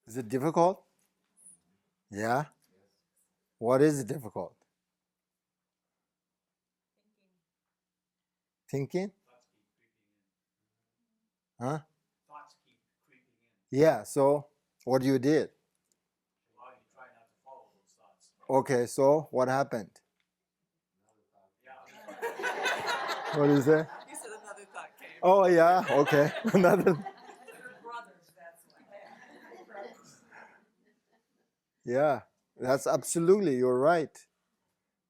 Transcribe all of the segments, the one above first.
Is it difficult? Yeah? What is difficult? Thinking? Huh? Yeah, so what you did? Okay, so what happened? What is that? He said another thought came. Oh, yeah, okay. Another. Brothers, that's why. Yeah, that's absolutely, you're right.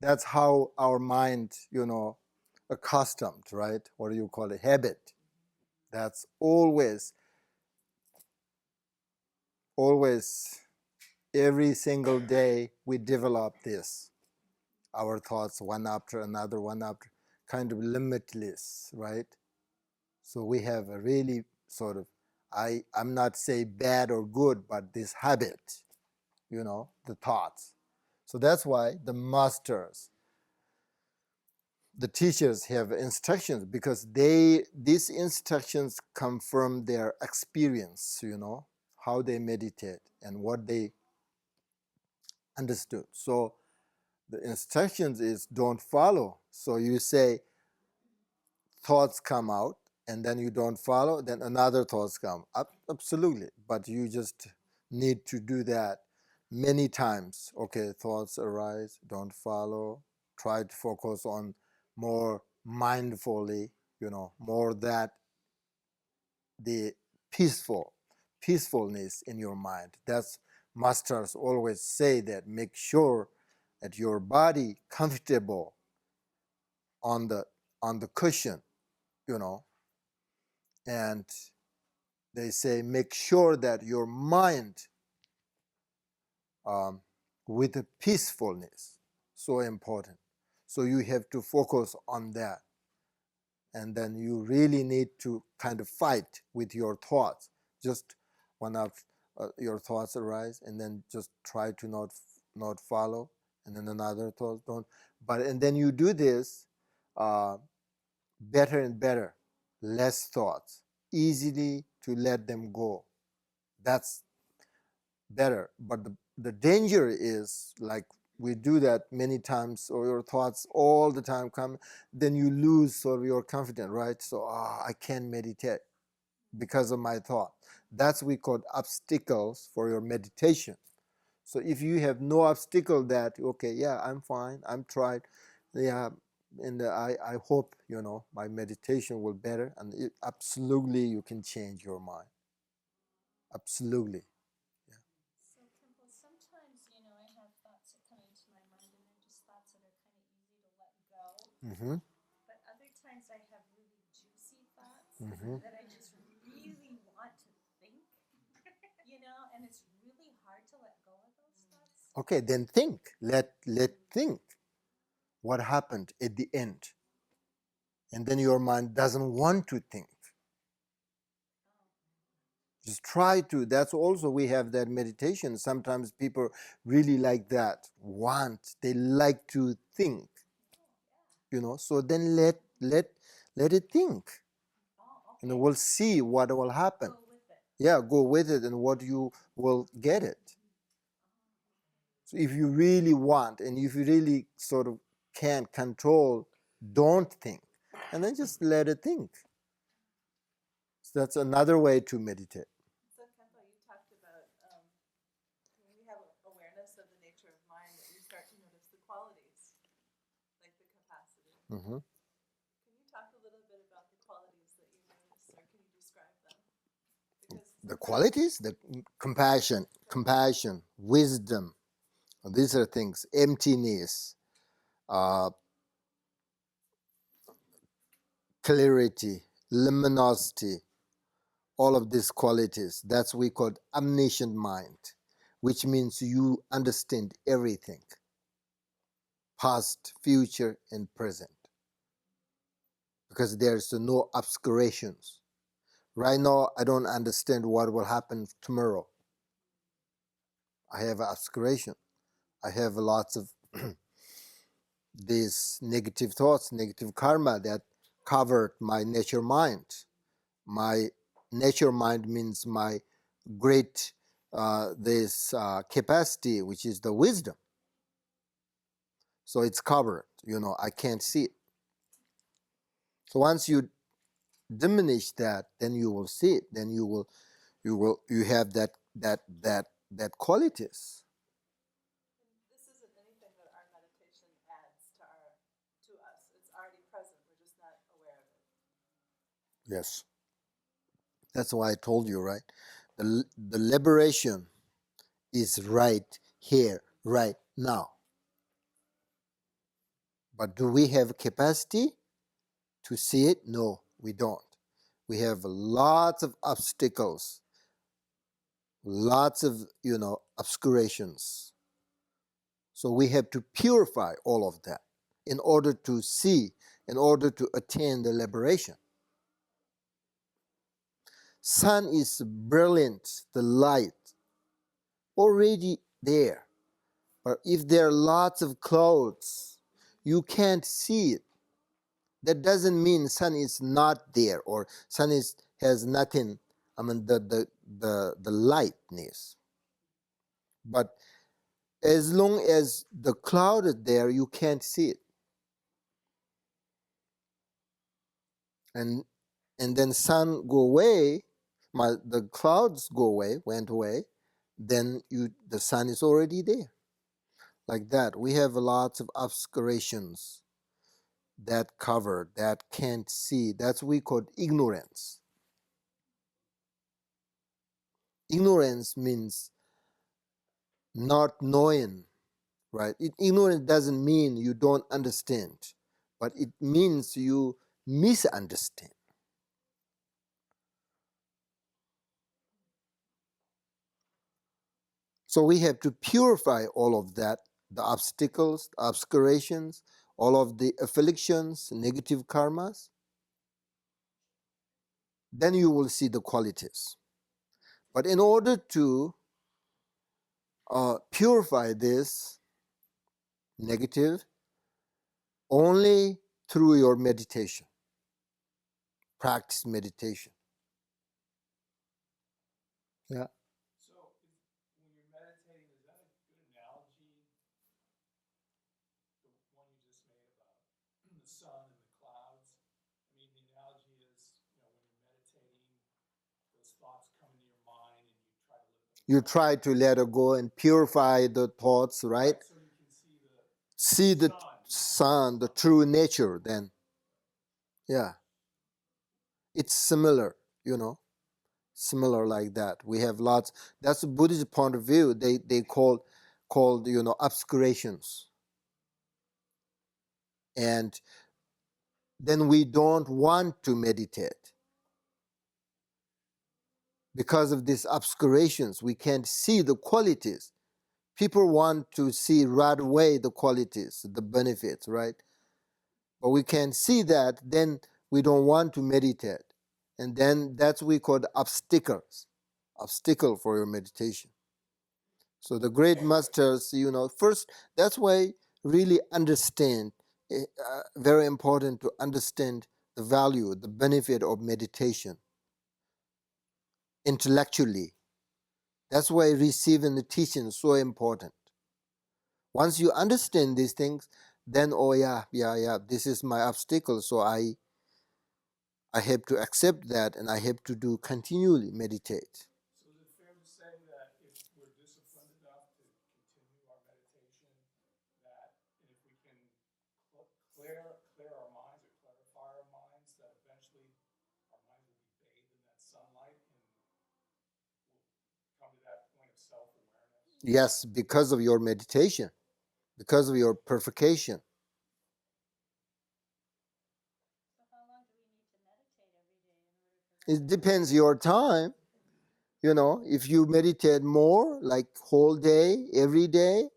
That's how our mind, accustomed, right? What do you call it? Habit. That's always, every single day we develop this. Our thoughts, one after another, one after, kind of limitless, right? So we have a really sort of, I'm not say bad or good, but this habit, the thoughts. So that's why the masters, the teachers have instructions, because these instructions come from their experience, how they meditate and what they understood. So the instructions is don't follow. So you say thoughts come out and then you don't follow, then another thoughts come up. Absolutely. But you just need to do that many times. Okay, thoughts arise, don't follow. Try to focus on more mindfully, more that the peacefulness in your mind. That's masters always say that make sure that your body comfortable on the cushion, and they say make sure that your mind with a peacefulness, so important. So you have to focus on that, and then you really need to kind of fight with your thoughts. Just one of your thoughts arise, and then just try to not follow, and then another thought don't. And then you do this better and better, less thoughts, easily to let them go. That's better. But the danger is, like, we do that many times, or your thoughts all the time come, then you lose sort of your confidence, right? So I can't meditate because of my thought. That's we call obstacles for your meditation. So if you have no obstacle, that okay, yeah, I'm fine, I'm tried, yeah, and I hope my meditation will better, and absolutely you can change your mind. Absolutely. So, Khenpo, sometimes, I have thoughts that come into my mind, and they're just thoughts that are kind of easy to let go. Mm-hmm. But other times I have really juicy thoughts Mm-hmm. that I just really want to think, and it's really hard to let go of those thoughts. Okay, then think. Let think what happened at the end, and then your mind doesn't want to think. Just try to. That's also, we have that meditation. Sometimes people really like that. They like to think. So then let it think. Oh, And okay. we'll see what will happen. Go with it. Yeah, go with it, and what you will get it. So if you really want, and if you really sort of can't control, don't think, and then just let it think. So that's another way to meditate. So, Khenpo, you talked about when we have awareness of the nature of mind, that we start to notice the qualities, like the capacity. Mm-hmm. Can you talk a little bit about the qualities that you notice, or can you describe them? Because The qualities, the compassion, wisdom, these are things. Emptiness, clarity, luminosity, all of these qualities. That's we call omniscient mind, which means you understand everything, past, future, and present, because there's no obscurations. Right now, I don't understand what will happen tomorrow. I have an obscuration. I have lots of these negative thoughts, negative karma that covered my nature mind. My nature mind means my great this capacity, which is the wisdom. So it's covered, I can't see it. So once you diminish that, then you will see it. Then you have that qualities. This isn't anything that our meditation adds to us. It's already present. We're just not aware of it. Yes. That's why I told you, right? The liberation is right here, right now. But do we have capacity to see it? No, we don't. We have lots of obstacles, lots of, obscurations. So we have to purify all of that in order to see, in order to attain the liberation. Sun is brilliant, the light already there. But if there are lots of clouds, you can't see it. That doesn't mean sun is not there or sun has nothing. I mean the lightness. But as long as the cloud is there, you can't see it. And then sun go away, the clouds went away, then the sun is already there. Like that. We have lots of obscurations that cover, that can't see. That's what we call ignorance. Ignorance means not knowing, right? Ignorance doesn't mean you don't understand, but it means you misunderstand. So we have to purify all of that, the obstacles, the obscurations, all of the afflictions, negative karmas. Then you will see the qualities. But in order to purify this negative, only through your meditation, practice meditation. Yeah. So, when you're meditating, is that a good analogy, the one you just made about the sun and the clouds? I mean, the analogy is, when you're meditating, those thoughts come into your mind and you try to let them go. You try to let it go and purify the thoughts, right? So you can See the sun, the true nature then. Yeah. It's similar, similar like that. We have lots. That's a Buddhist point of view. They called obscurations. And then we don't want to meditate. Because of these obscurations, we can't see the qualities. People want to see right away the qualities, the benefits, right? But we can't see that, then we don't want to meditate. And then that's what we call obstacles, obstacle for your meditation. So the great masters, first, that's why really understand, very important to understand the value, the benefit of meditation intellectually. That's why receiving the teaching is so important. Once you understand these things, then, oh yeah, this is my obstacle, so I have to accept that and I have to do continually meditate. So is it fair to say that if we're disciplined enough to continue our meditation, and if we can clear our minds or clarify our minds, that eventually our minds will be bathed in that sunlight and we'll come to that point of self-awareness? Yes, because of your meditation, because of your purification. So how long do we need to meditate every day in order for that? It depends your time. If you meditate more, like whole day, every day,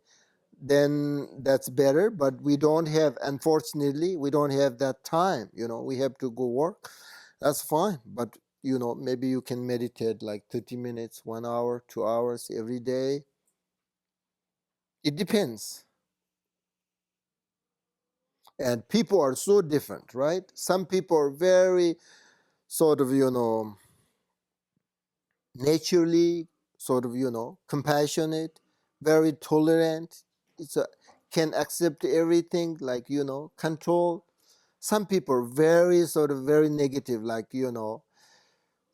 then that's better. But we don't have, unfortunately, we don't have that time. We have to go work. That's fine. But, maybe you can meditate like 30 minutes, 1 hour, 2 hours every day. It depends. And people are so different, right? Some people are very sort of, naturally sort of, compassionate, very tolerant. Can accept everything, like, control. Some people are very sort of very negative, like,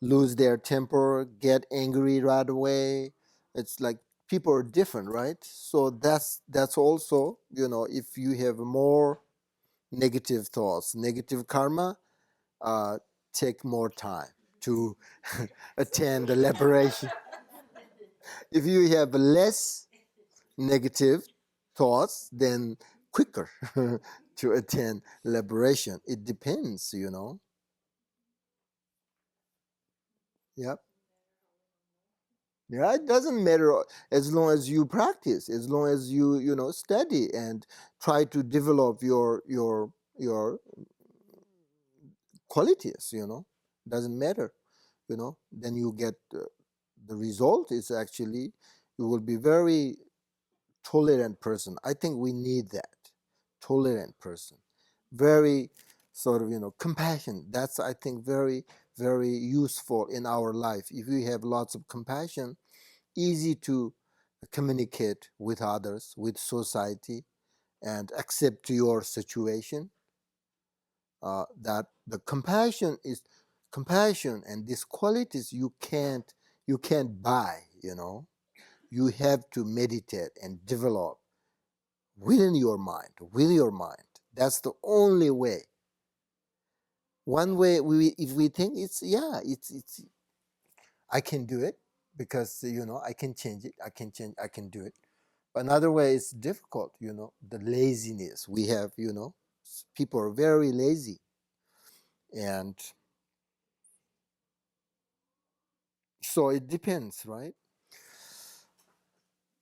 lose their temper, get angry right away. It's like people are different, right? So that's also, if you have more negative thoughts, negative karma, uh, take more time to attend the liberation. If you have less negative thoughts, then quicker to attain liberation. It depends, Yep. Yeah, it doesn't matter as long as you practice, as long as you study and try to develop your qualities. Doesn't matter. Then you get the result is actually you will be very tolerant person. I think we need that tolerant person, very sort of compassion. That's, I think, very very useful in our life. If you have lots of compassion, easy to communicate with others, with society, and accept your situation. That the compassion and these qualities you can't buy. You have to meditate and develop within your mind, with your mind. That's the only way. One way, if we think it's I can do it because I can change it. I can do it. Another way is difficult, the laziness. We have, people are very lazy. And so it depends, right?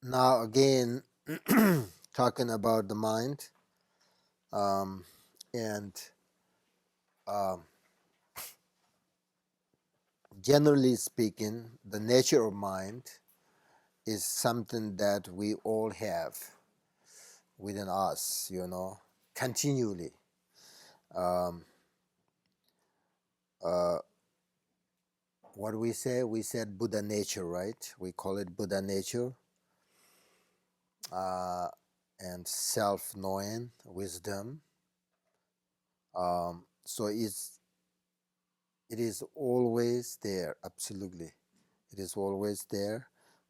Now, again, talking about the mind, and um, generally speaking, the nature of mind is something that we all have within us, continually. Um, uh, what do we say? We said Buddha nature, right? We call it Buddha nature, and self-knowing wisdom. So it is always there, absolutely. It is always there,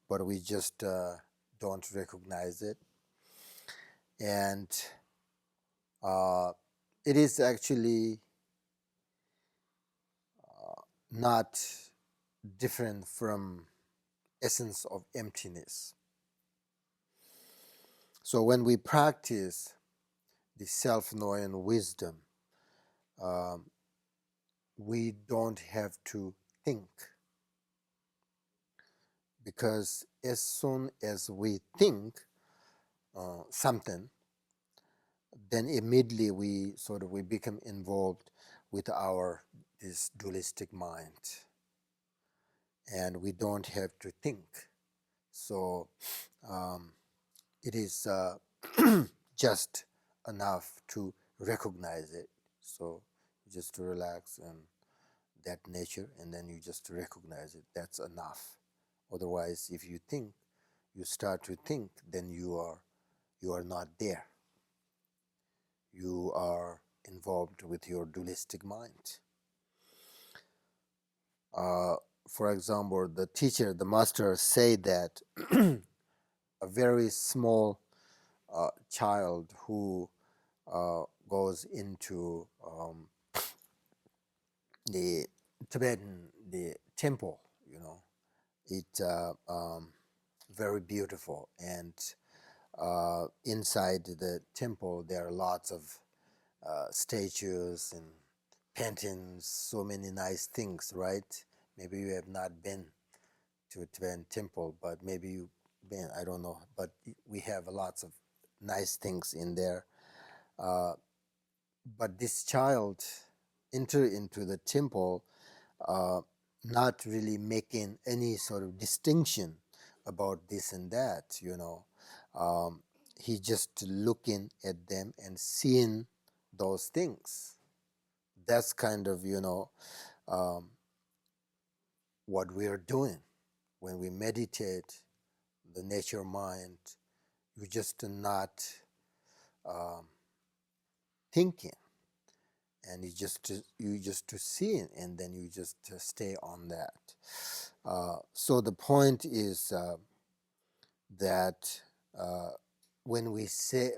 but we just don't recognize it. And it is actually not different from essence of emptiness. So when we practice the self-knowing wisdom, we don't have to think, because as soon as we think something, then immediately we become involved with this dualistic mind, and we don't have to think. So it is just enough to recognize it. So just to relax and that nature, and then you just recognize it. That's enough. Otherwise, if you think, you start to think, then you are not there. You are involved with your dualistic mind. For example, the master say that a very small child who goes into the the temple, it's very beautiful, and inside the temple there are lots of statues and paintings, so many nice things, right? Maybe you have not been to a Tibetan temple, but maybe you've been, I don't know. But we have lots of nice things in there. But this child enter into the temple, not really making any sort of distinction about this and that, he just looking at them and seeing those things. That's kind of, um, what we are doing when we meditate the nature mind, you just not thinking, and you just to see it, and then you just stay on that. So the point is that when we stay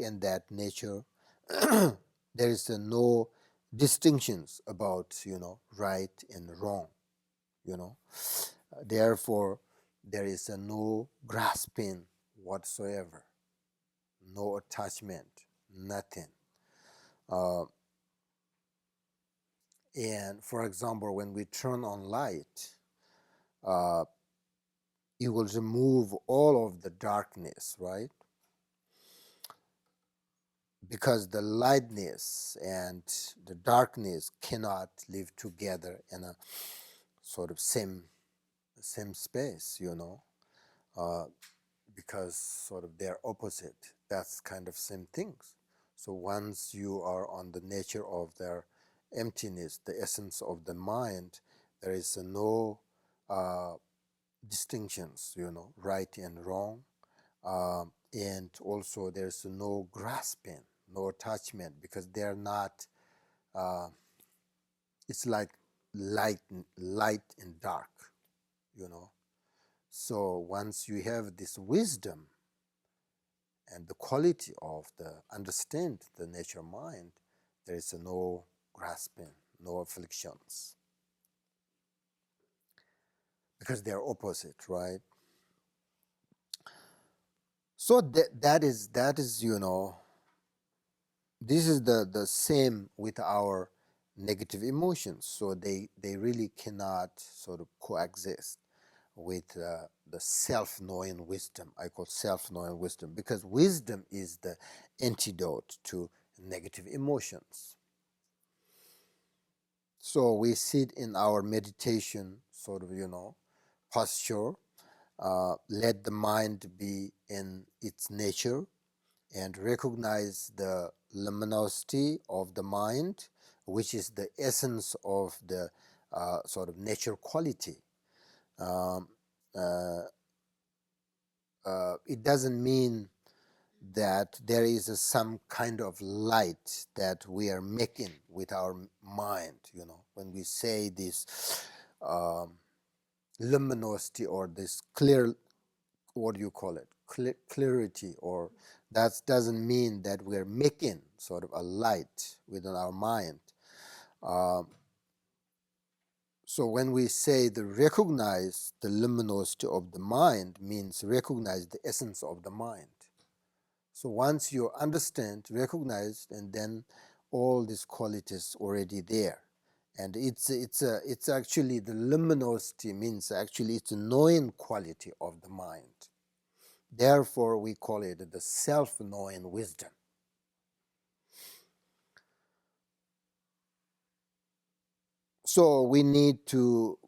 in that nature, there is no distinctions about right and wrong. Therefore, there is no grasping whatsoever, no attachment, nothing. And for example, when we turn on light, it will remove all of the darkness, right? Because the lightness and the darkness cannot live together in a sort of same space, because sort of they're opposite. That's kind of same things. So once you are on the nature of their emptiness, the essence of the mind, there is no distinctions, right and wrong. And also there's no grasping, no attachment, because they're not, it's like light and dark, So once you have this wisdom and the quality of the understand the nature mind, there is no grasping, no afflictions, because they're opposite, right? So that is this is the same with our negative emotions. So they really cannot sort of coexist with the self-knowing wisdom. I call self-knowing wisdom, because wisdom is the antidote to negative emotions. So we sit in our meditation sort of, posture, let the mind be in its nature, and recognize the luminosity of the mind, which is the essence of the sort of nature quality. Um, uh, it doesn't mean that there is some kind of light that we are making with our mind. When we say this luminosity or this clear, what do you call it, clarity, or that doesn't mean that we're making sort of a light within our mind. So when we say the recognize the luminosity of the mind, means recognize the essence of the mind. So once you understand, recognize, and then all these qualities already there. And it's actually the luminosity means actually it's a knowing quality of the mind. Therefore, we call it the self-knowing wisdom. So we need to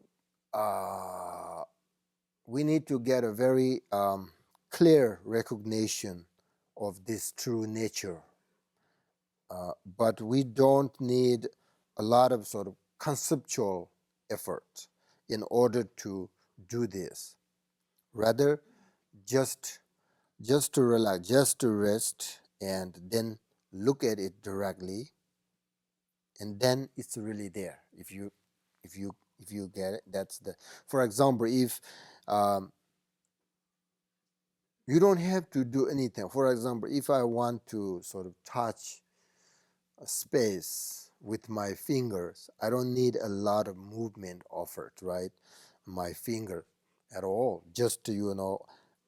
get a very clear recognition of this true nature, but we don't need a lot of sort of conceptual effort in order to do this. Rather, just to relax, just to rest, and then look at it directly, and then it's really there. If you get it, that's the. For example, if you don't have to do anything. For example, if I want to sort of touch a space with my fingers, I don't need a lot of movement of it, right? My finger at all. Just to,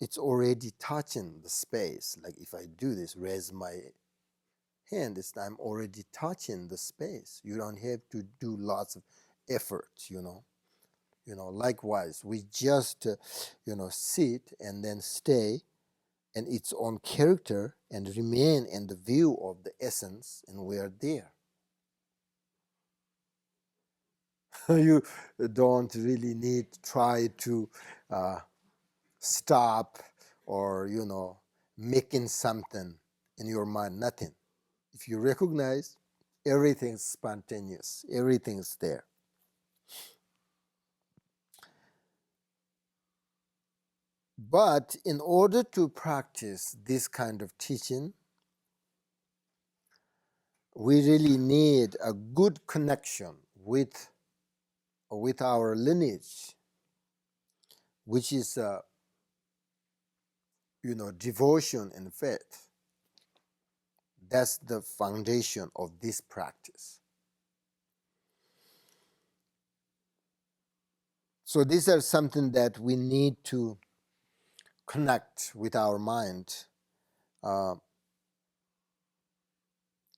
it's already touching the space. Like if I do this, raise my hand, I'm already touching the space. You don't have to do lots of effort. Likewise, we just, sit and then stay and its own character and remain in the view of the essence, and we are there. You don't really need to try to stop or, making something in your mind, nothing. If you recognize, everything's spontaneous, everything's there. But in order to practice this kind of teaching, we really need a good connection with our lineage, which is devotion and faith. That's the foundation of this practice. So these are something that we need to connect with our mind,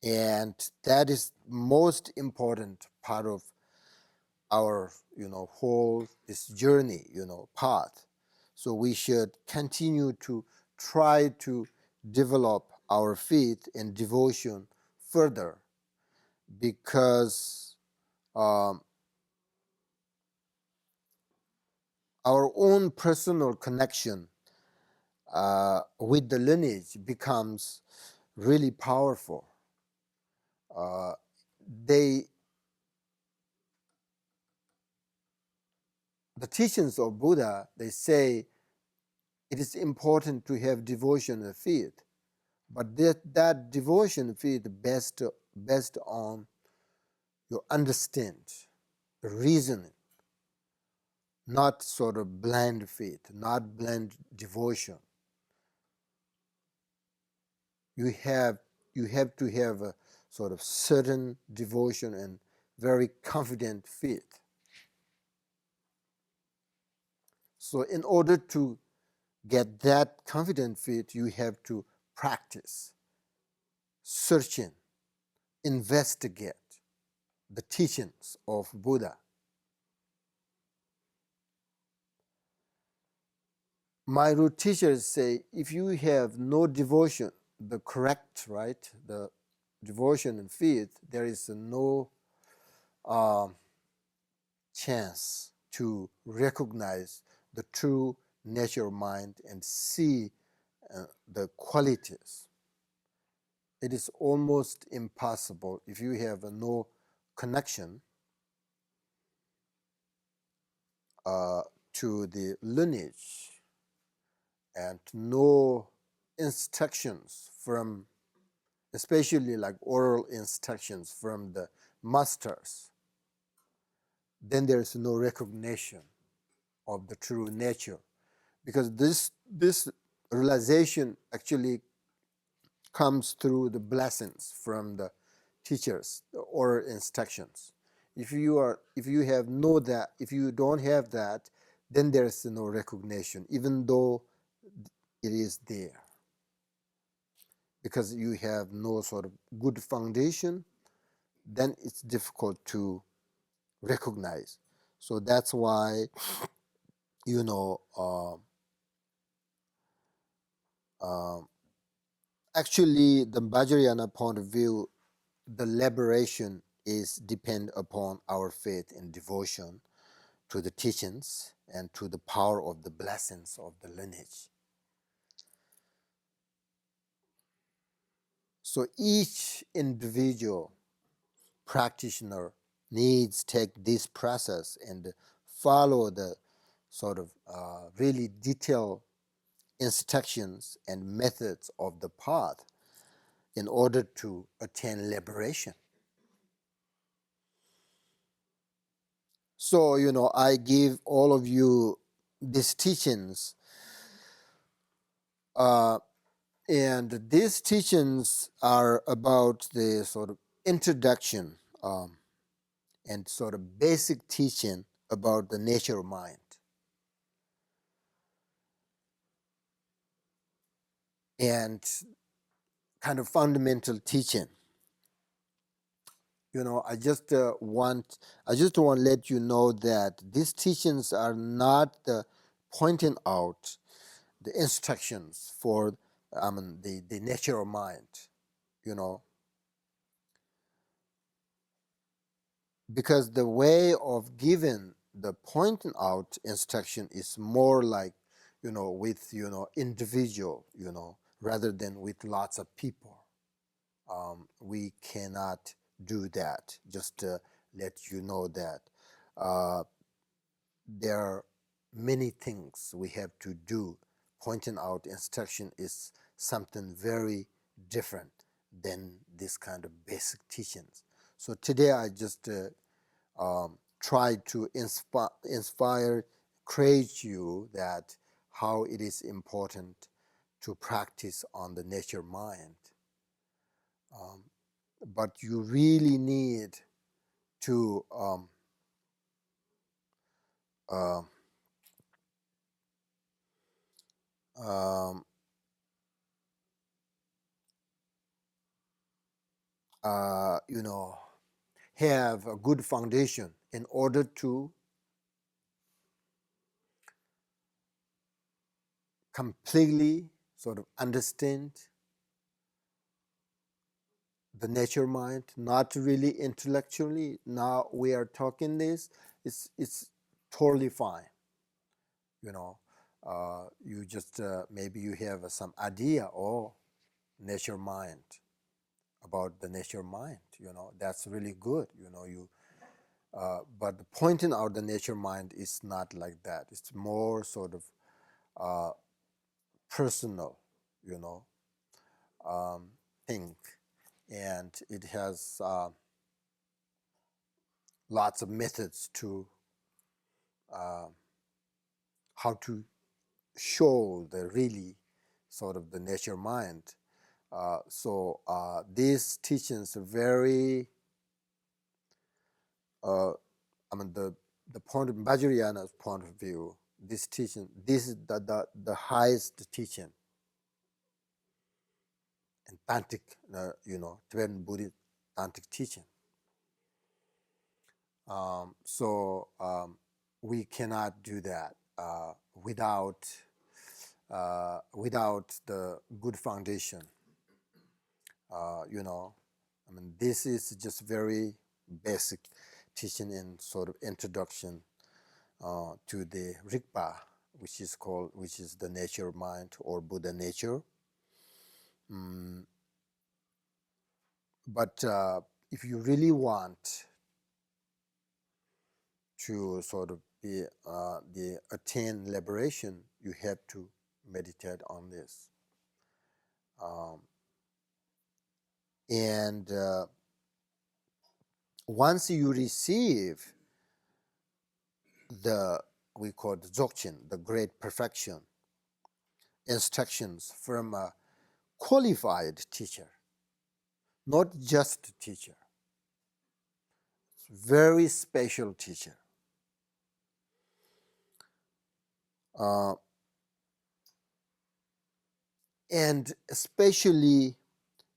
and that is most important part of our whole this journey path. So we should continue to try to develop our faith and devotion further, because our own personal connection with the lineage becomes really powerful. They The teachings of Buddha, they say it is important to have devotion and faith, but that devotion and faith based on your understand, reasoning, not sort of blind faith, not blind devotion. You have to have a sort of certain devotion and very confident faith. So in order to get that confident faith, you have to practice, searching, investigate the teachings of Buddha. My root teachers say if you have no devotion, the correct, right, the devotion and faith, there is no chance to recognize the true nature of mind and see the qualities. It is almost impossible if you have no connection to the lineage and no instructions from, especially like oral instructions from the masters, then there is no recognition of the true nature, because this realization actually comes through the blessings from the teachers, the oral instructions. If you don't have that, then there is no recognition, even though it is there, because you have no sort of good foundation. Then it's difficult to recognize. So that's why you know actually the Vajrayana point of view, the liberation is depend upon our faith and devotion to the teachings and to the power of the blessings of the lineage. So each individual practitioner needs take this process and follow the sort of really detailed instructions and methods of the path in order to attain liberation. So, I give all of you these teachings, and these teachings are about the sort of introduction and sort of basic teaching about the nature of mind. And kind of fundamental teaching. I just want to let you know that these teachings are not pointing out the instructions for the nature of mind, because the way of giving the pointing out instruction is more like with individual, rather than with lots of people. We cannot do that. Just to let you know that there are many things we have to do pointing out instruction is something very different than this kind of basic teachings. So today I just try to inspire, encourage you that how it is important to practice on the nature mind. But you really need to uh, um, you know, have a good foundation in order to completely sort of understand the nature mind, not really intellectually. Now we are talking this, it's totally fine. You know, you just maybe you have some idea or nature mind about the nature mind. You know, that's really good. You know, but pointing out the nature mind is not like that. It's more sort of personal, you know, thing, and it has lots of methods to how to show the really sort of the nature mind. So these teachings are very, I mean, the point of Vajrayana's point of view, this teaching, this is the highest teaching in Tantric, you know, Tibetan Buddhist Tantric teaching. So we cannot do that without the good foundation. You know, I mean, this is just very basic teaching in sort of introduction to the Rigpa, which is the nature of mind or Buddha nature. But if you really want to sort of be the attain liberation, you have to meditate on this. And once you receive we call the Dzogchen, the great perfection, instructions from a qualified teacher, not just a teacher, very special teacher. And especially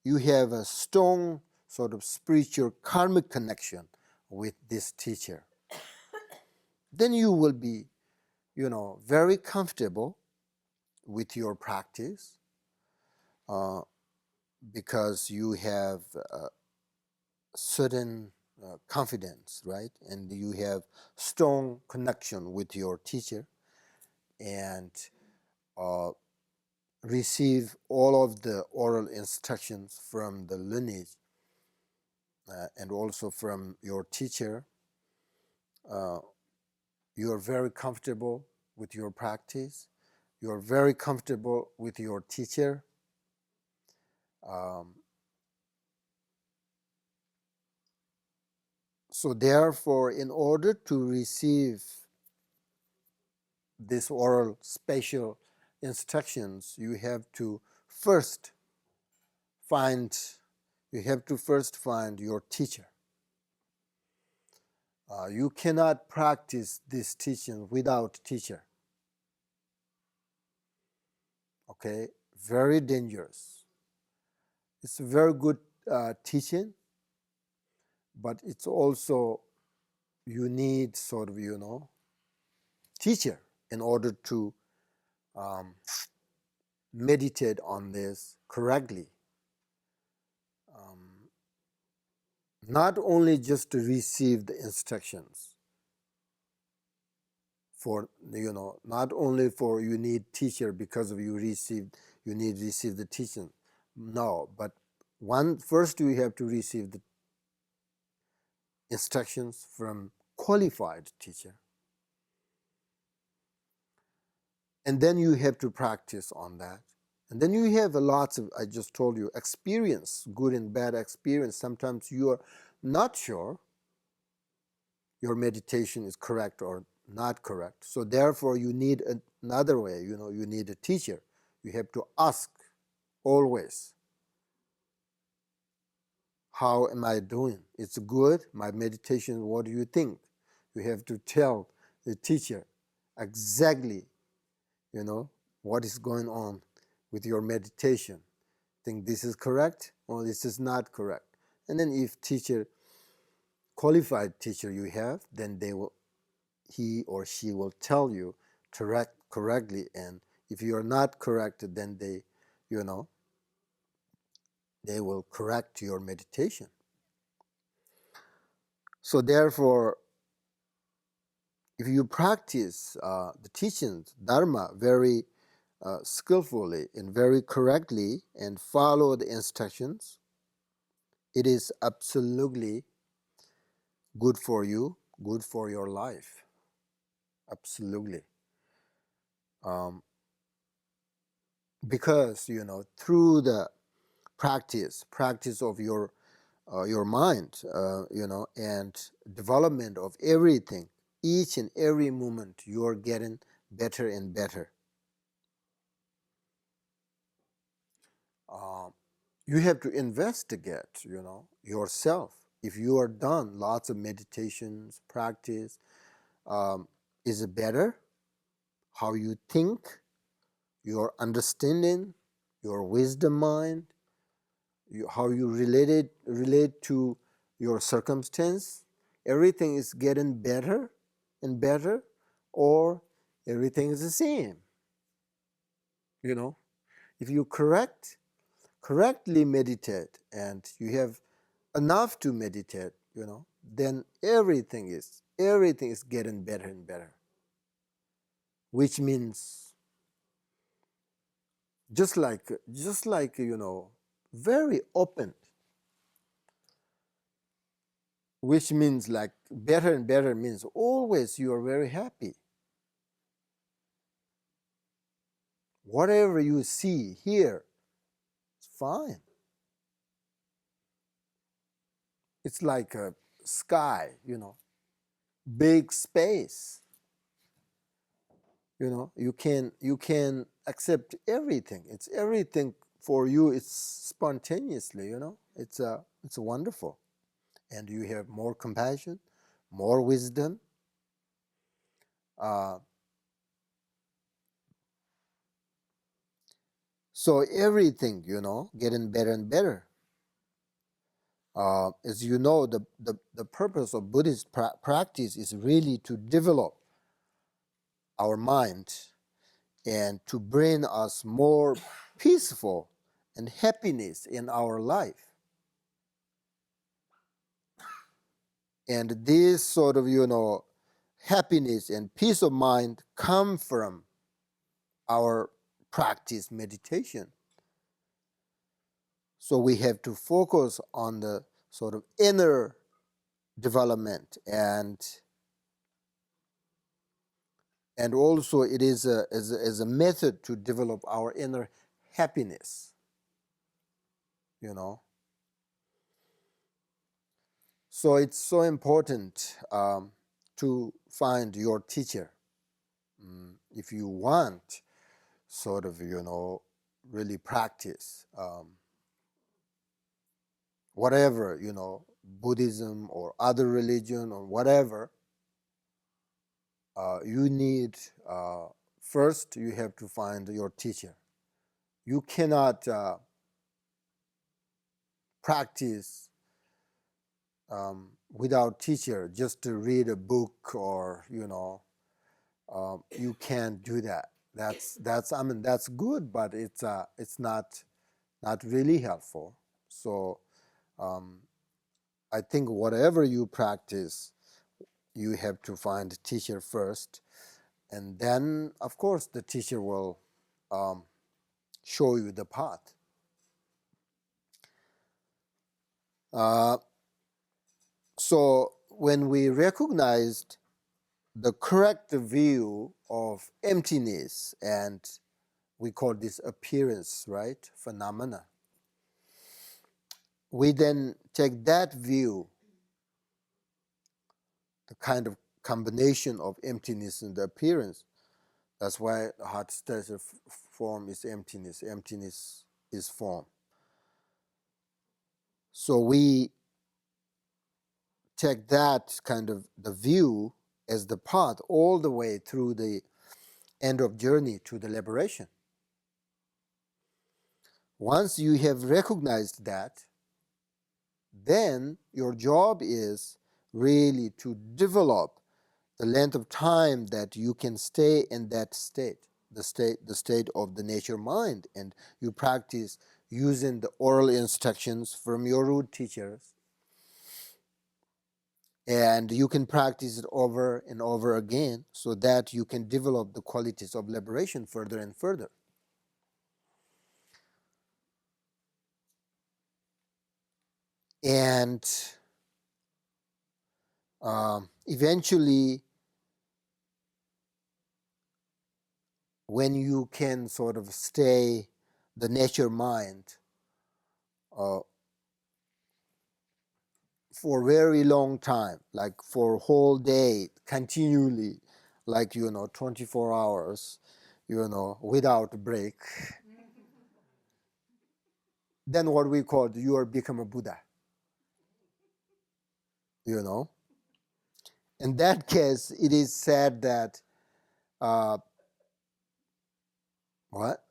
you have a strong sort of spiritual karmic connection with this teacher, then you will be, you know, very comfortable with your practice because you have certain confidence, right? And you have strong connection with your teacher and receive all of the oral instructions from the lineage and also from your teacher. You are very comfortable with your practice. You are very comfortable with your teacher. So therefore, in order to receive this oral special instructions, you have to first find your teacher. You cannot practice this teaching without teacher. Okay, very dangerous. It's a very good teaching, but it's also you need sort of, you know, teacher in order to meditate on this correctly. Not only just to receive the instructions for, you know, not only for you need teacher because of you need to receive the teaching. No, but first you have to receive the instructions from qualified teacher. And then you have to practice on that. And then you have a lots of, I just told you, experience, good and bad experience. Sometimes you are not sure your meditation is correct or not correct. So therefore you need another way, you need a teacher. You have to ask always, how am I doing? It's good, my meditation, what do you think? You have to tell the teacher exactly, what is going on with your meditation. Think this is correct or this is not correct. And then if qualified teacher you have, then he or she will tell you correctly. And if you are not correct, then they will correct your meditation. So therefore, if you practice the teachings, Dharma, very skillfully and very correctly and follow the instructions, it is absolutely good for you, good for your life. Absolutely. Because, through the practice of your mind, and development of everything, each and every moment you are getting better and better. You have to investigate, yourself. If you are done lots of meditations, practice, is it better? How you think, your understanding, your wisdom mind, how you relate to your circumstance, everything is getting better and better, or everything is the same. If you correctly meditate and you have enough to meditate, then everything is getting better and better. Which means just like very open. Which means like better and better means always you are very happy. Whatever you see here, it's fine. It's like a sky, big space. You can accept everything. It's everything for you. It's spontaneously. It's wonderful, and you have more compassion, more wisdom. So everything, getting better and better. As you know, the purpose of Buddhist practice is really to develop our mind and to bring us more peaceful and happiness in our life. And this sort of, happiness and peace of mind come from our practice meditation. So we have to focus on the sort of inner development, and also it is as a method to develop our inner happiness. So it's so important to find your teacher if you want sort of really practice whatever Buddhism or other religion or whatever. You need first you have to find your teacher. You cannot practice without teacher, just to read a book, or you can't do that. That's good, but it's not really helpful. So I think whatever you practice, you have to find a teacher first, and then of course the teacher will show you the path. So when we recognized the correct view of emptiness, and we call this appearance, right? Phenomena. We then take that view, the kind of combination of emptiness and the appearance. That's why the heart states of form is emptiness. Emptiness is form. So we take that kind of the view as the path all the way through the end of journey to the liberation. Once you have recognized that, then your job is really to develop the length of time that you can stay in that state, the state of the nature mind, and you practice using the oral instructions from your root teachers, and you can practice it over and over again so that you can develop the qualities of liberation further and further. And eventually, when you can sort of stay the nature mind uh, for a very long time, like for a whole day, continually, like, 24 hours, without a break, then what we call you are become a Buddha, In that case, it is said that, what?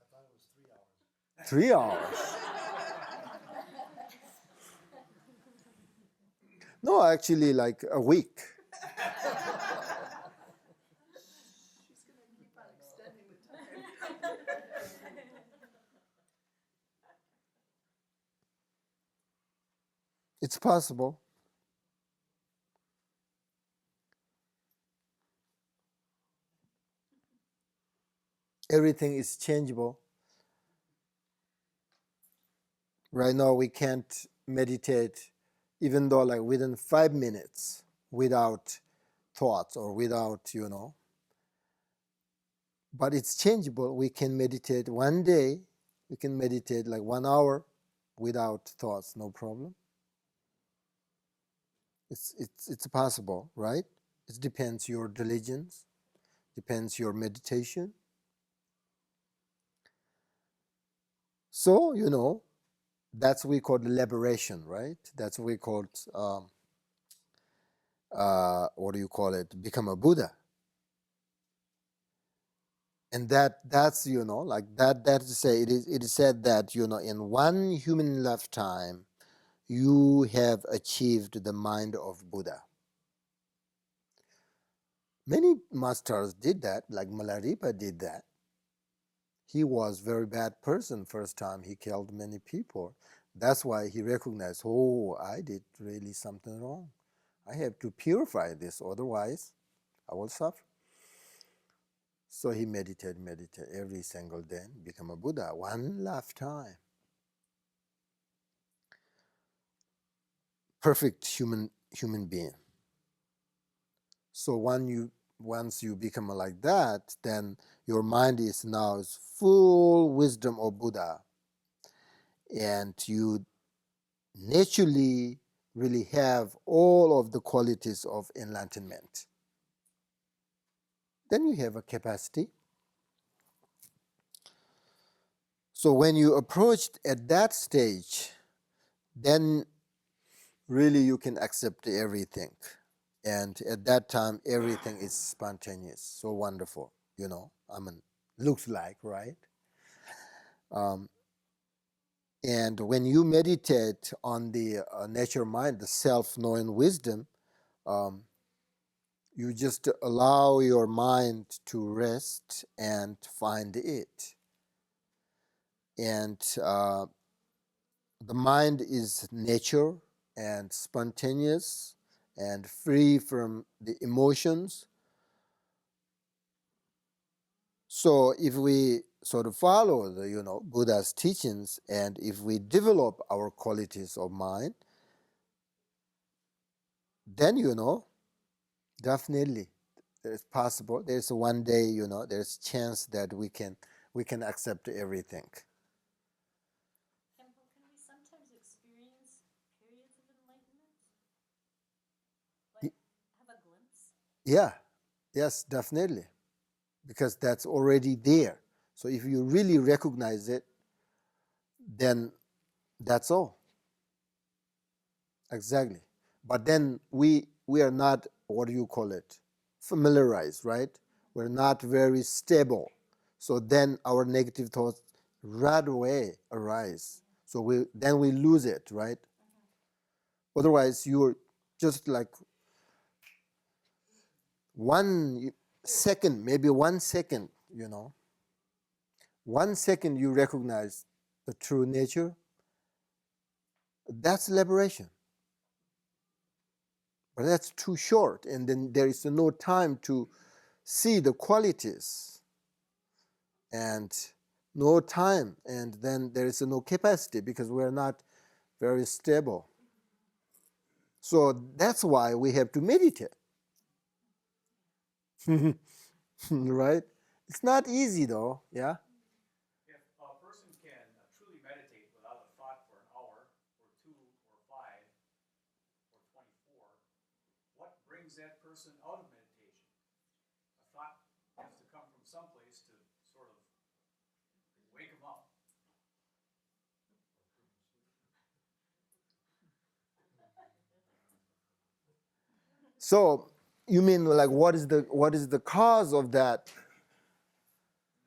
3 hours. No, actually, like a week. She's going to keep on extending the time. It's possible. Everything is changeable. Right now, we can't meditate, even though like within 5 minutes, without thoughts or without, but it's changeable. We can meditate one day, we can meditate like 1 hour without thoughts, no problem. It's possible, right? It depends your diligence, depends your meditation. So, that's what we call liberation, right? That's what we call, what do you call it? Become a Buddha. And that's, like that to say, it is said that, in one human lifetime, you have achieved the mind of Buddha. Many masters did that, like Milarepa did that. He was a very bad person first time. He killed many people. That's why he recognized, oh, I did really something wrong. I have to purify this, otherwise I will suffer. So he meditated every single day, become a Buddha, one lifetime. Perfect human being. So once you become like that, then your mind is now full wisdom of Buddha, and you naturally really have all of the qualities of enlightenment. Then you have a capacity. So when you approach at that stage, then really you can accept everything. And at that time, everything is spontaneous, so wonderful, looks like, right? And when you meditate on the nature mind, the self-knowing wisdom, you just allow your mind to rest and find it. And the mind is nature and spontaneous and free from the emotions. So if we sort of follow the Buddha's teachings, and if we develop our qualities of mind, then definitely There's possible. There's one day, there's chance that we can accept everything. Khenpo, can we sometimes experience periods of enlightenment? Like, have a glimpse? Yeah, yes, definitely, because that's already there. So if you really recognize it, then that's all. Exactly. But then we are not, what do you call it, familiarized, right? We're not very stable. So then our negative thoughts right away arise. So we lose it, right? Otherwise, you're just like 1 second, maybe 1 second, 1 second you recognize the true nature. That's liberation. But that's too short, and then there is no time to see the qualities, and no time, and then there is no capacity because we're not very stable. So that's why we have to meditate. Right? It's not easy though, yeah? If a person can truly meditate without a thought for an hour, or 2, or 5, or 24, what brings that person out of meditation? A thought has to come from someplace to sort of wake them up. So you mean like what is the cause of that?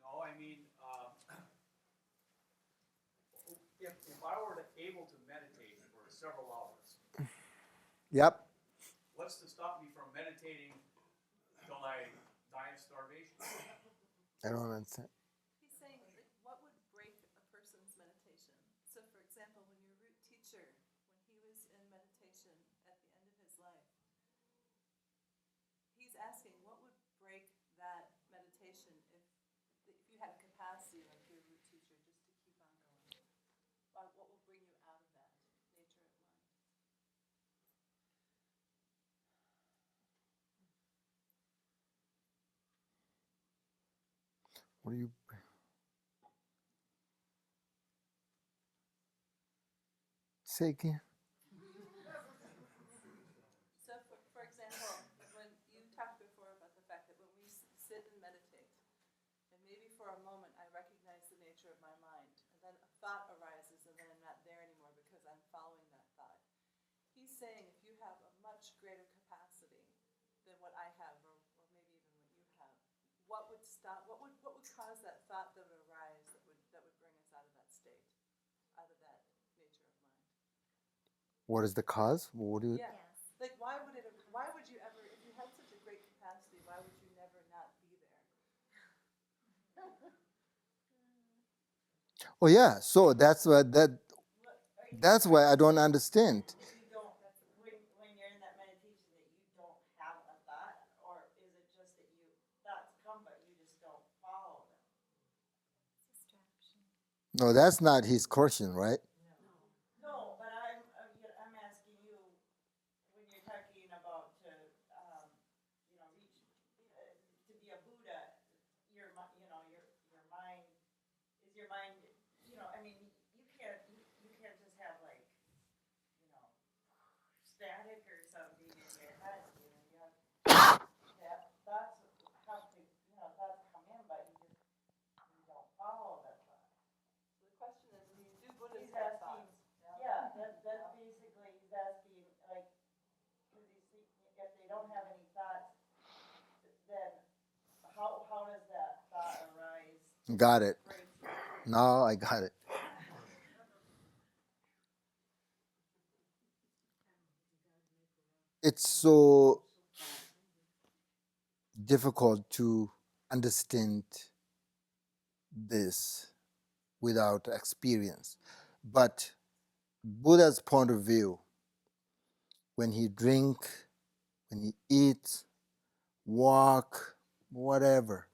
No, I mean, if I were able to meditate for several hours, Yep. what's to stop me from meditating till I die of starvation? I don't understand. He's saying, like, what would break a person's meditation? So, for example, when your root teacher, when he was in meditation at the end of his life, he's asking what would break that meditation if you had a capacity like your root teacher just to keep on going. What will bring you out of that nature of mind? What do you say again? So, for example, when you talked before about the fact that when we sit and meditate, and maybe for a moment I recognize the nature of my mind, and then a thought arises, and then I'm not there anymore because I'm following that thought. He's saying if you have a much greater capacity than what I have, or maybe even what you have, what would cause that thought that would arise that would bring us out of that state, out of that nature of mind? What is the cause? What do you? Yeah. Like, why would you ever, if you had such a great capacity, why would you never not be there? Oh yeah. So that's why I don't understand. You don't, when you're in that meditation, that you don't have a thought, or is it just that thoughts come, but you just don't follow them? Distraction. No, that's not his question, right? No, but I'm asking you, when you're talking about reach, to be a Buddha, your mind, is your mind, I mean, you can't just have like, static or something in your head, you have thoughts have to, thoughts come in, but you don't follow them. So the question is, do Buddhas He's have asking, thoughts? yeah, that's basically, he's asking, like, because if they don't have any thoughts, then how does that thought arise? Got it. Break you? Now I got it. It's so difficult to understand this without experience. But Buddha's point of view, when he drink, when he eats, walk, whatever,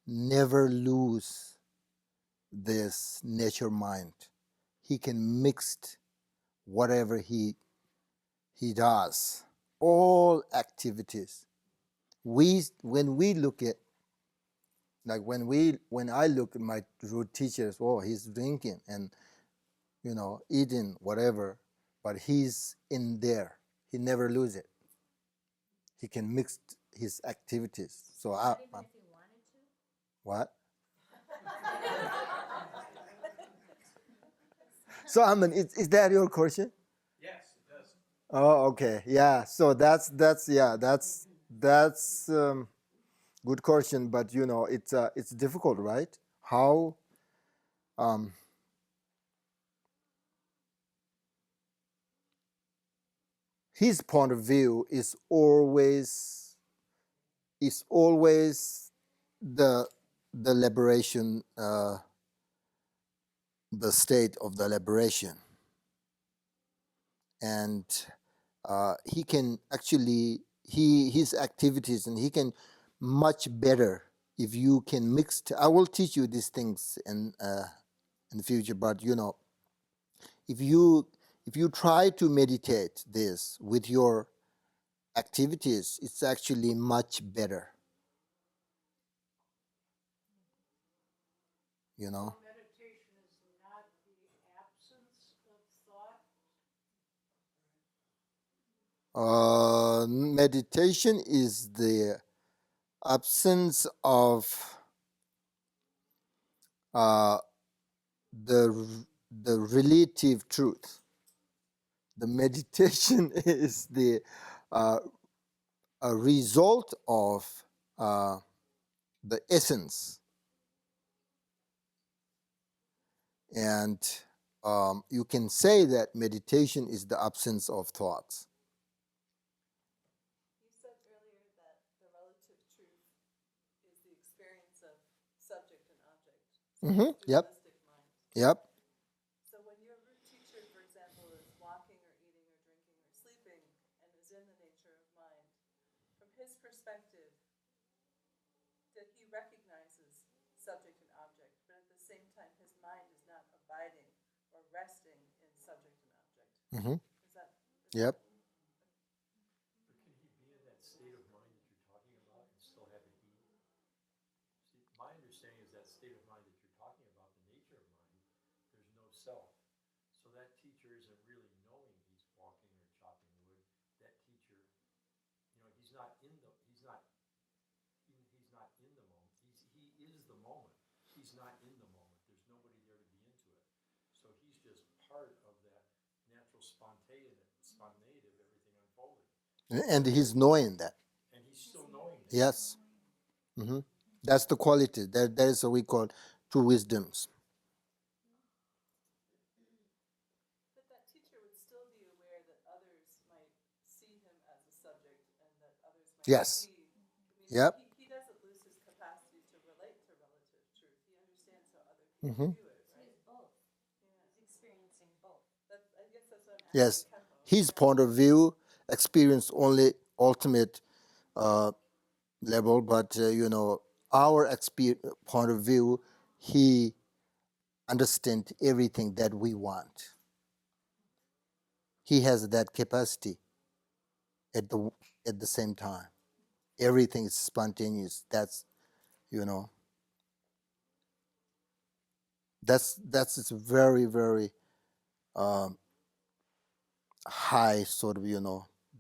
never lose this nature mind. He can mix whatever he does, all activities, when we look at, like when I look at my root teachers, oh, he's drinking and eating whatever, but he's in there. He never lose it. He can mix his activities. So Not even if he wanted to? what? So I mean, is that your question? Yes, it does. Oh, okay, yeah. So that's good question, but it's difficult, right? How his point of view is always the liberation, the state of the liberation, and he can actually his activities, and he can much better if you can mix. I will teach you these things in the future, but if you try to meditate this with your activities, it's actually much better. Meditation is not the absence of thought. Meditation is the absence of the relative truth. The meditation is the a result of the essence, and you can say that meditation is the absence of thoughts. You said earlier that the relative truth is the experience of subject and object. So Mm-hmm. Yep. dualistic mind. Yep. So when your root teacher, for example, is walking or eating or drinking or sleeping and is in the nature of mind, from his perspective, that he recognizes subject and object, but at the same time his mind is not abiding or resting in subject and object. Mm-hmm. Is that? Yep. But can he be in that state of mind that you're talking about and still have it be? See, my understanding is that state of mind that you're talking about, the nature of mind, there's no self. So that teacher isn't really knowing he's walking or chopping wood. That teacher, he's not in the moment. He's he is the moment. He's not in the moment. There's nobody there to be into it. So he's just part of that natural spontaneity of everything unfolding. And he's knowing that. And he's still knowing that. Yes. Mm-hmm. That's the quality. That is what we call true wisdoms. But that teacher would still be aware that others might see him as a subject and that others might Yes. see. Yep. He doesn't lose his capacity to relate to relative truth. He understands how other people Mm-hmm. view it, right? He's both. Yeah. He's experiencing both. I guess that's what I'm asking Yes. Khenpo. His point of view experience only ultimate level, but our point of view, he understands everything that we want. He has that capacity at the same time. Everything is spontaneous. That's it's very, very high sort of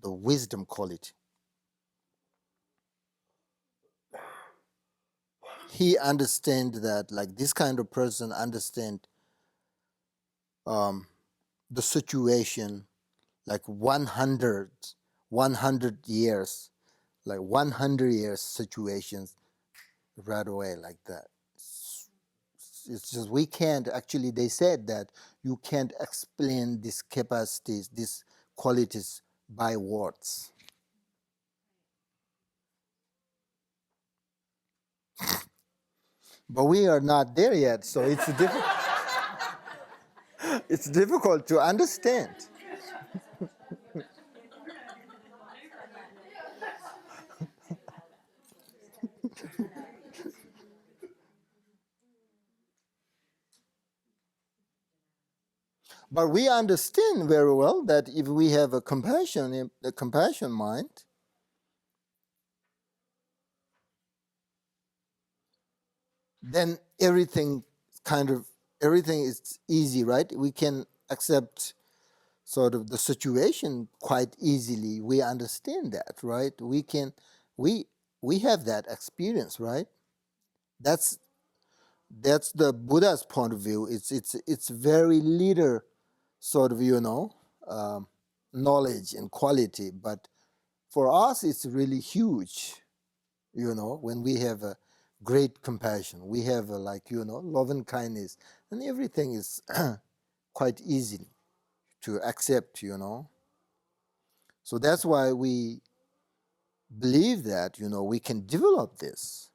the wisdom quality. He understands that, like, this kind of person understand the situation like 100 years, like 100 years situations right away, like that. It's just we can't actually, they said that you can't explain these capacities, these qualities by words. But we are not there yet, so it's it's difficult to understand. But we understand very well that if we have a compassion mind, then everything everything is easy, right? We can accept sort of the situation quite easily. We understand that, right? We we have that experience, right? That's that's the Buddha's point of view. It's very little sort of um, knowledge and quality, but for us it's really huge. When we have a great compassion, we have a, like love and kindness, and everything is quite easy to accept. So that's why we believe that we can develop this.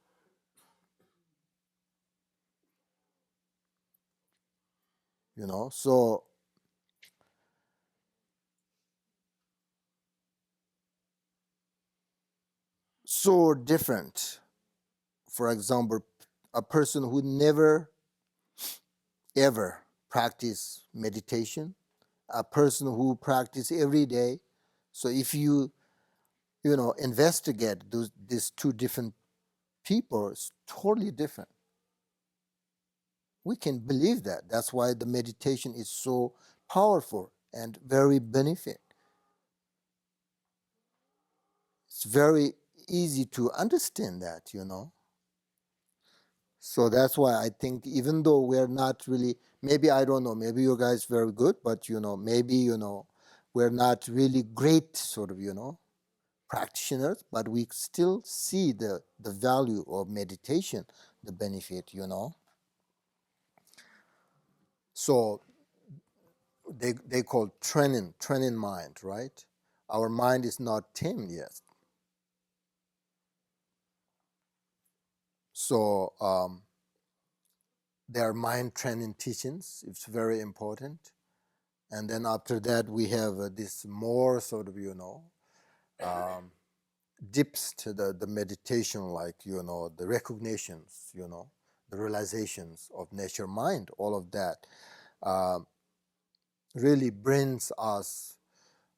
So different. For example, a person who never ever practice meditation, a person who practice every day. So if you investigate these two different people, it's totally different. We can believe that. That's why the meditation is so powerful and very benefit. It's very easy to understand that. So that's why I think even though we're not really, maybe I don't know, maybe you guys very good, but maybe we're not really great sort of practitioners, but we still see the value of meditation, the benefit. So they call training mind, right? Our mind is not tamed yet. So there are mind training teachings. It's very important. And then after that, we have this more sort of, um, dips to the meditation, like, the recognitions, the realizations of nature mind, all of that uh, really brings us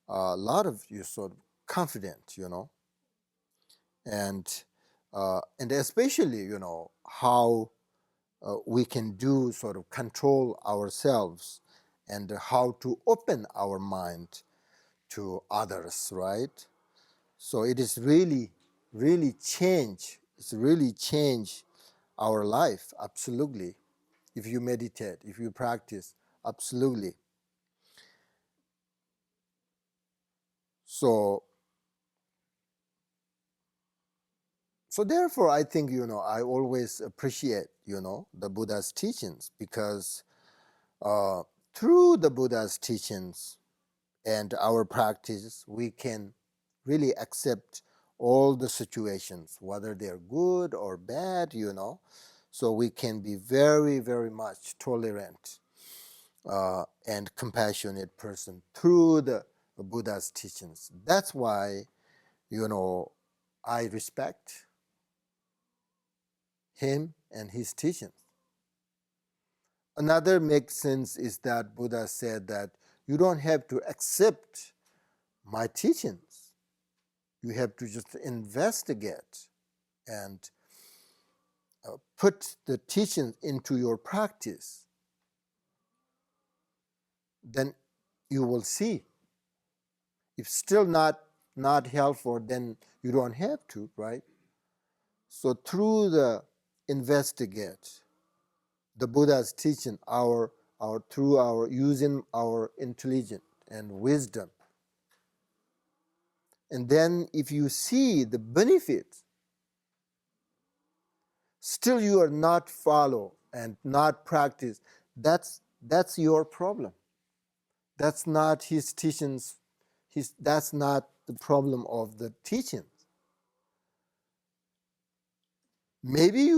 a lot of sort of confidence, and especially, how we can do sort of control ourselves and how to open our mind to others, right? So it is really, really change. It's really change our life, absolutely. If you meditate, if you practice, absolutely. So, so therefore, I think I always appreciate the Buddha's teachings, because uh, through the Buddha's teachings and our practice, we can really accept all the situations, whether they're good or bad. So we can be very, very much tolerant and compassionate person through the Buddha's teachings. That's why, I respect him and his teachings. Another makes sense is that Buddha said that you don't have to accept my teachings. You have to just investigate and put the teachings into your practice. Then you will see. If still not helpful, then you don't have to, right? So through the investigate, the Buddha's teaching, through our using our intelligence and wisdom, and then if you see the benefit, still you are not follow and not practice, that's your problem. That's not his teachings. That's not the problem of the teachings. Maybe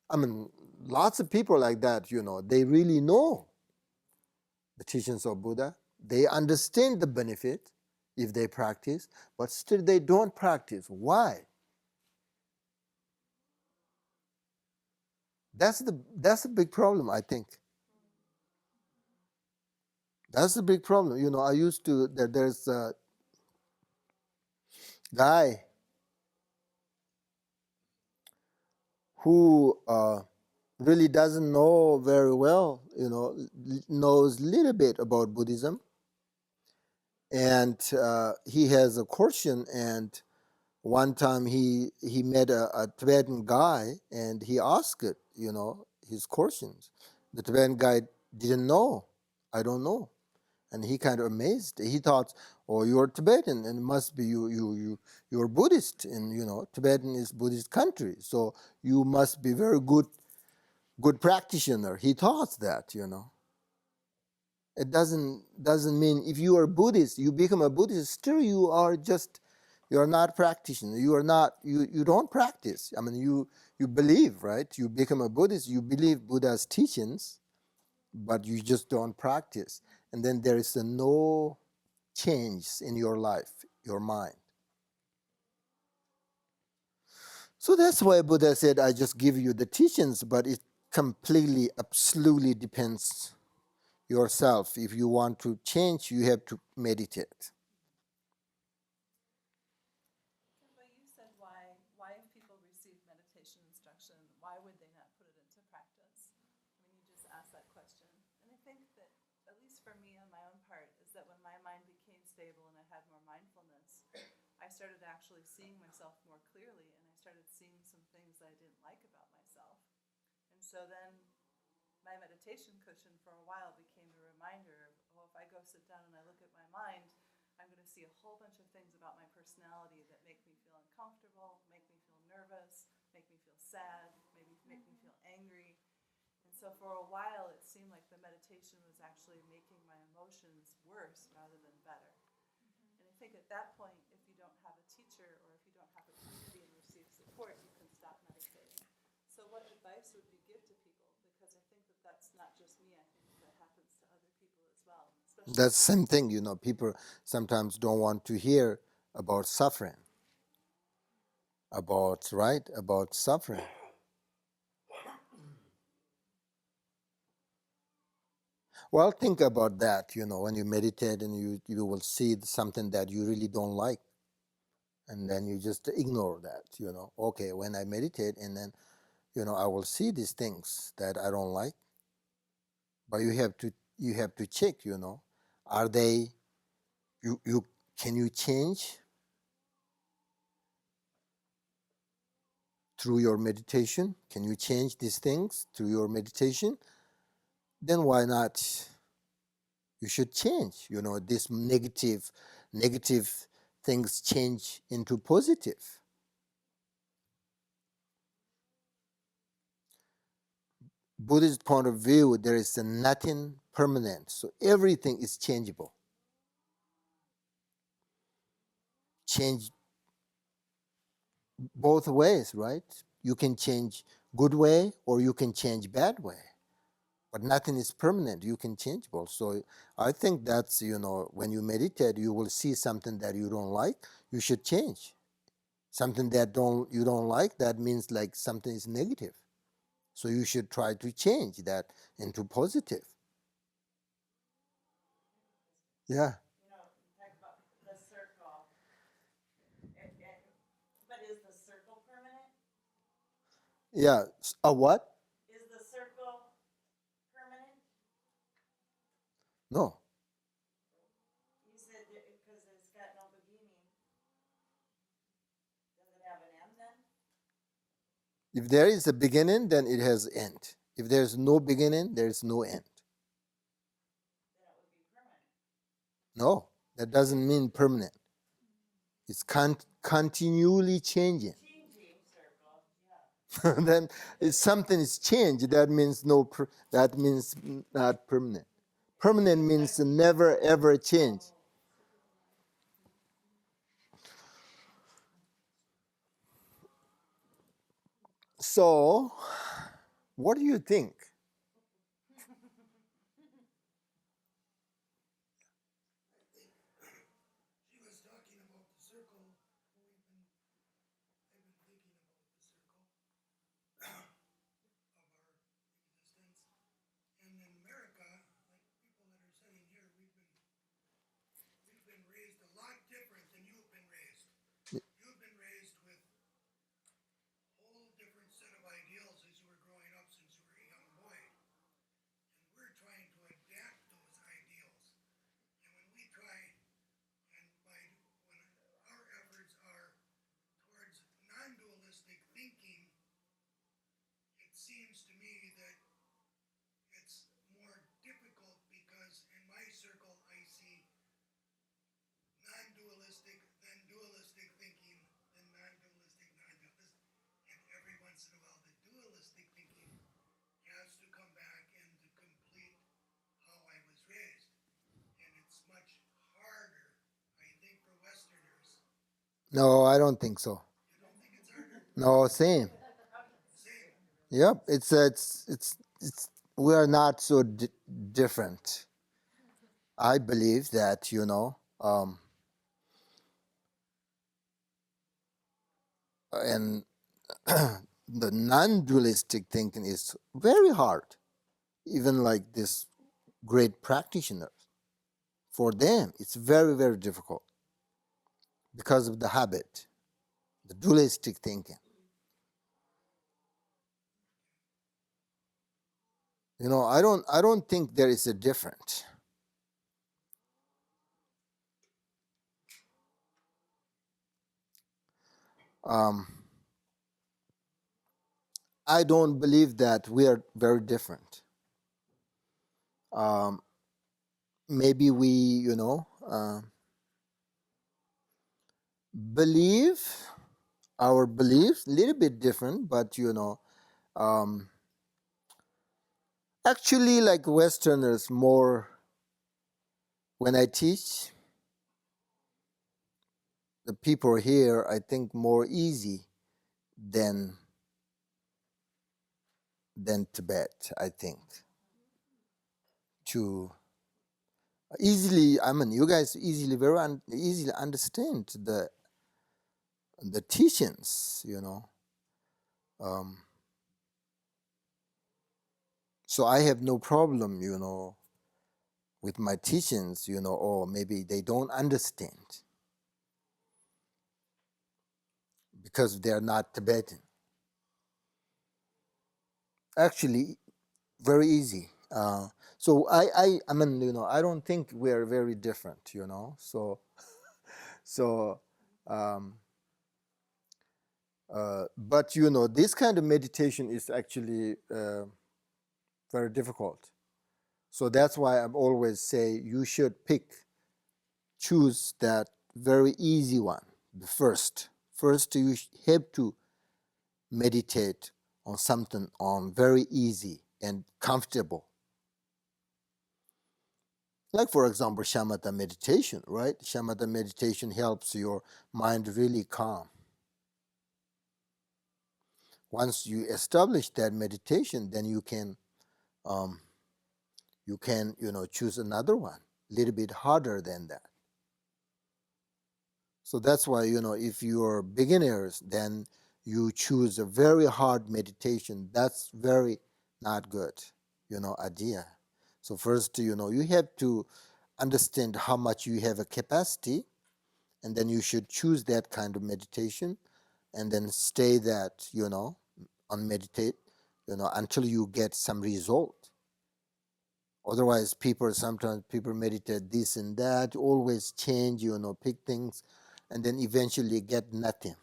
I mean, lots of people like that, they really know the teachings of Buddha. They understand the benefit if they practice, but still they don't practice. Why? That's a big problem, I think. That's the big problem. I used to, there's a guy who really doesn't know very well, knows little bit about Buddhism, and he has a question. And one time he met a Tibetan guy, and he asked it, his questions. The Tibetan guy didn't know. I don't know. And he kind of amazed. He thought, "Oh, you're Tibetan, and it must be you're Buddhist, and Tibetan is Buddhist country, so you must be very good practitioner." He thought that. It doesn't mean if you are Buddhist, you become a Buddhist. Still, you're not practitioner. You don't practice. I mean, you believe, right? You become a Buddhist. You believe Buddha's teachings, but you just don't practice. And then there is no change in your life, your mind. So that's why Buddha said, "I just give you the teachings," but it completely, absolutely depends yourself. If you want to change, you have to meditate. Khenpo, you said why if people receive meditation instruction, why would they not put it into practice? I mean, you just asked that question. And I think that, at least for me on my own part, is that when my mind became stable and I had more mindfulness, I started actually seeing myself more clearly, and I started seeing some things that I didn't like about myself. And so then my meditation cushion for a while became a reminder of, if I go sit down and I look at my mind, I'm going to see a whole bunch of things about my personality that make me feel uncomfortable, make me feel nervous, make me feel sad, maybe make me feel angry. And so for a while, it seemed like the meditation was actually making my emotions worse rather than better. And I think at that point, if you don't have a teacher or if you don't have a community and receive support, you can stop meditating. So what advice would you give to people? Because I think that that's not just me. I think that happens to other people as well. That's the same thing, people sometimes don't want to hear about suffering, about suffering. Well, think about that, when you meditate and you will see something that you really don't like. And then you just ignore that, Okay, when I meditate and then, I will see these things that I don't like. But you have to check, are they, can you change through your meditation? Can you change these things through your meditation? Then why not? You should change. This negative things change into positive. Buddhist point of view, there is nothing permanent. So everything is changeable. Change both ways, right? You can change good way or you can change bad way. But nothing is permanent. You can changeable. So I think that's, when you meditate, you will see something that you don't like, you should change. Something that you don't like, that means like something is negative. So you should try to change that into positive. Yeah. Talk about the circle. But is the circle permanent? Yeah. A what? Is the circle permanent? No. You said because it's got no beginning. Does it have an end then? If there is a beginning, then it has end. If there's no beginning, there is no end. Then it would be permanent. No, that doesn't mean permanent. It's continually changing. Changing circle, yeah. Then if something is changed, that means that means not permanent. Permanent means never ever change. So, what do you think? She was talking about the circle. I've been thinking about the circle of our existence. And in America, like people that are sitting here, we've been raised a lot different than you've been raised. You've been raised with a whole different set of ideals No, I don't think so. You don't think it's harder? No, same. Same. Yep, it's we are not so different. I believe that and the non-dualistic thinking is very hard. Even like this great practitioners, for them it's very very difficult because of the habit, the dualistic thinking. I don't think there is a difference. Um, I don't believe that we are very different. Um, maybe we, believe our beliefs a little bit different, but um, actually, like Westerners, more when I teach the people here, I think more easy than Tibet. I think to easily. I mean, you guys easily easily understand the teachings. Um, so I have no problem. With my teachings. Or maybe they don't understand because they're not Tibetan. Actually, very easy. So I mean, I don't think we're very different. So, um, but this kind of meditation is actually very difficult. So that's why I'm always say you should choose that very easy one, the first. First, you have to meditate on something on very easy and comfortable. Like, for example, shamatha meditation, right? Shamatha meditation helps your mind really calm. Once you establish that meditation, then um, choose another one, a little bit harder than that. So that's why, if you're beginners, then you choose a very hard meditation. That's very not good, idea. So first, you have to understand how much you have a capacity, and then you should choose that kind of meditation, and then stay that, on meditate, until you get some result. Otherwise, sometimes people meditate this and that, always change, pick things, and then eventually get nothing,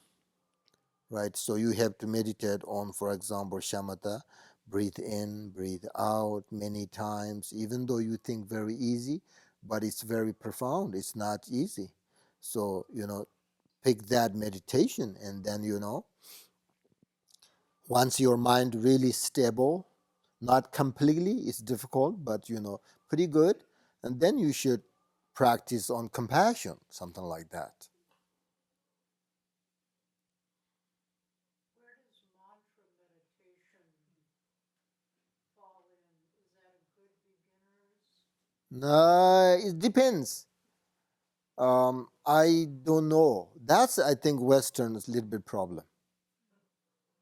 right? So you have to meditate on, for example, shamatha, breathe in, breathe out many times, even though you think very easy, but it's very profound. It's not easy. So, pick that meditation, and then, once your mind really stable, not completely, it's difficult, but pretty good, and then you should practice on compassion, something like that. Where does mantra meditation fall in? Is that a good beginner's? It depends. I don't know. That's, I think, Western's little bit problem.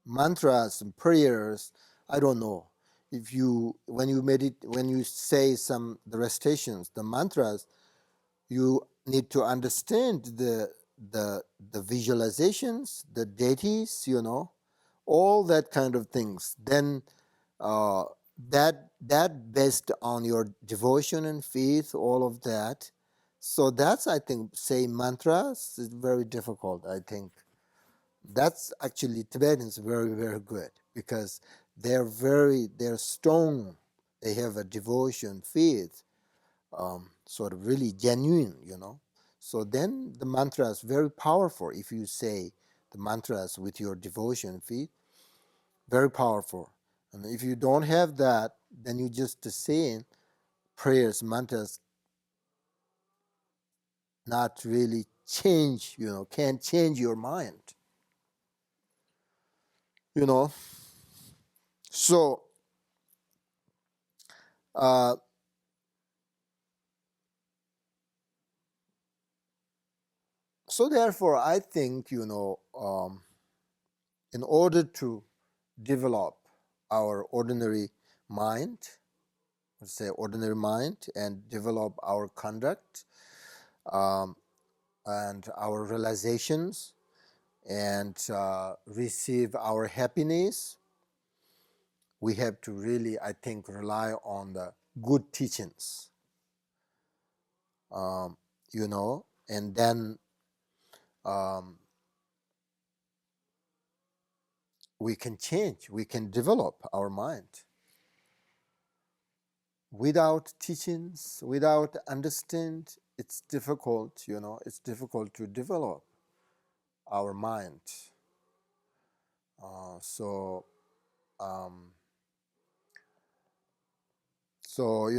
Mantras and prayers, I don't know. If you when you when you say the recitations, the mantras, you need to understand the visualizations, the deities, all that kind of things. Then uh, that based on your devotion and faith, all of that. So that's, I think, say mantras is very difficult. I think that's actually Tibetans very very good because they're strong. They have a devotion, faith, sort of really genuine, So then the mantra is very powerful. If you say the mantras with your devotion, faith, very powerful. And if you don't have that, then you just saying prayers, mantras, not really change, can't change your mind. So uh, so therefore I think, in order to develop our ordinary mind, let's say ordinary mind, and develop our conduct, um, and our realizations, and receive our happiness, we have to really, I think, rely on the good teachings, um, and then um, we can change, we can develop our mind. Without teachings, without understand, it's difficult, it's difficult to develop our mind. So, so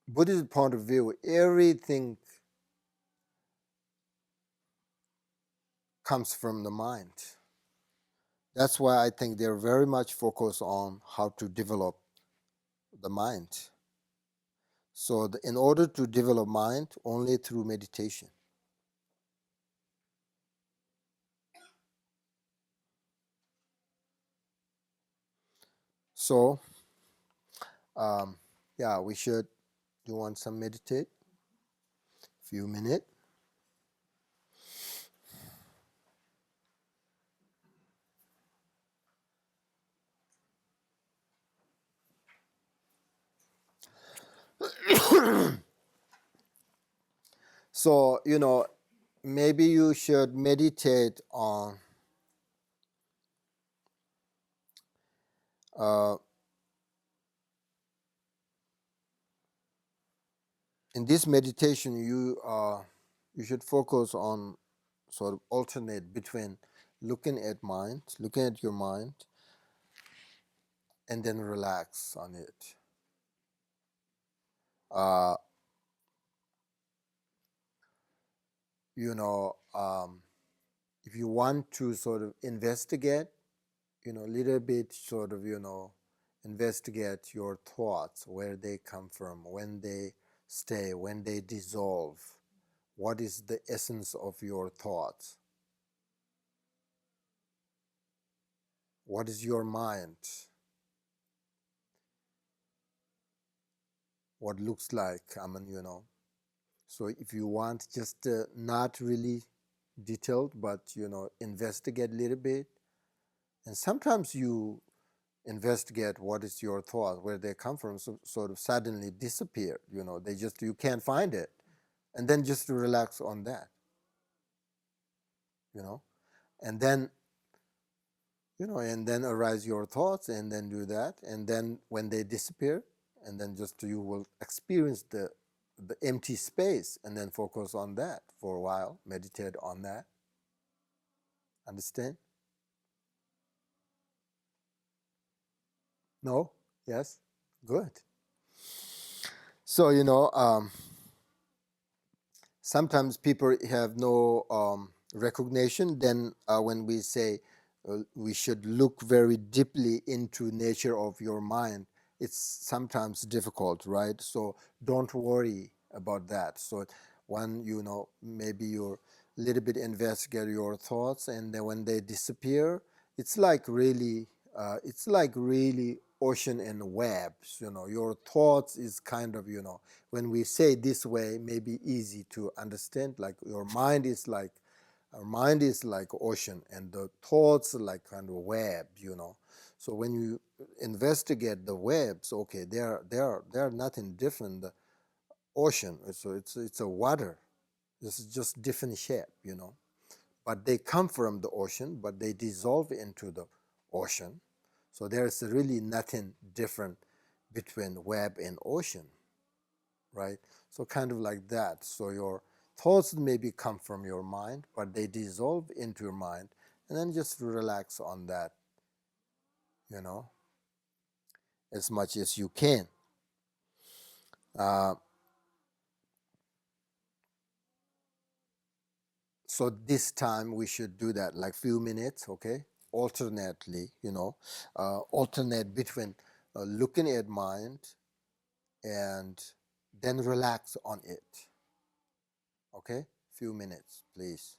Buddhist point of view, everything comes from the mind. That's why I think they're very much focused on how to develop the mind. So in order to develop mind, only through meditation. So, yeah, we should. You want some meditate? Few minutes. So maybe you should meditate on. Uh, in this meditation, you should focus on sort of alternate between looking at your mind, and then relax on it. Uh, if you want to sort of investigate, a little bit sort of, investigate your thoughts, where they come from, when they stay, when they dissolve. What is the essence of your thoughts? What is your mind? What looks like? So if you want just not really detailed, but, investigate a little bit. And sometimes you investigate what is your thought, where they come from, so sort of suddenly disappear. You can't find it. And then just to relax on that, and then, and then arise your thoughts, and then do that. And then when they disappear, and then just you will experience the empty space, and then focus on that for a while, meditate on that. Understand? No? Yes? Good. So, sometimes people have no recognition. Then when we say we should look very deeply into nature of your mind, it's sometimes difficult, right? So don't worry about that. So when maybe you're a little bit investigate your thoughts, and then when they disappear, it's like really ocean and webs. Your thoughts is kind of, when we say this way, maybe easy to understand. Like our mind is like ocean, and the thoughts are like kind of web. So when you investigate the webs, okay, they're nothing different. The ocean, so it's a water. This is just different shape. But they come from the ocean, but they dissolve into the ocean. So there's really nothing different between web and ocean, right? So kind of like that. So your thoughts maybe come from your mind, but they dissolve into your mind, and then just relax on that, as much as you can. Uh, so this time we should do that like few minutes, okay? Alternately, alternate between looking at mind and then relax on it. Okay? Few minutes, please.